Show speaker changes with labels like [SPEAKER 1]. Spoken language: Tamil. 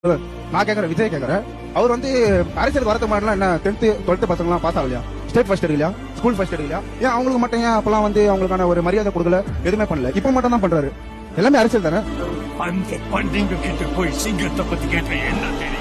[SPEAKER 1] நான் கேக்குறேன், விஜய் கேக்குறேன். அவர் வந்து அரசியல் வரது மாதிரிலாம் என்ன 10th 12th பசங்க எல்லாம் பாஸ் ஆகலையா? ஸ்டேட் ஃபர்ஸ்ட் எடுக்கலையா? ஸ்கூல் ஃபர்ஸ்ட் எடுக்கலையா? ஏன் அவங்களுக்கு மட்டும் ஏன் அப்பெல்லாம் வந்து அவங்களுக்கான ஒரு மரியாதை கொடுக்கல? எதுவுமே பண்ணல. இப்ப மட்டும் தான் பண்றாரு. எல்லாமே அரசியல் தானே.
[SPEAKER 2] அந்த பண்டிங்க கிட்ட போய் சிங்கத்தை பத்தி கேட்ட என்ன தெரியும்?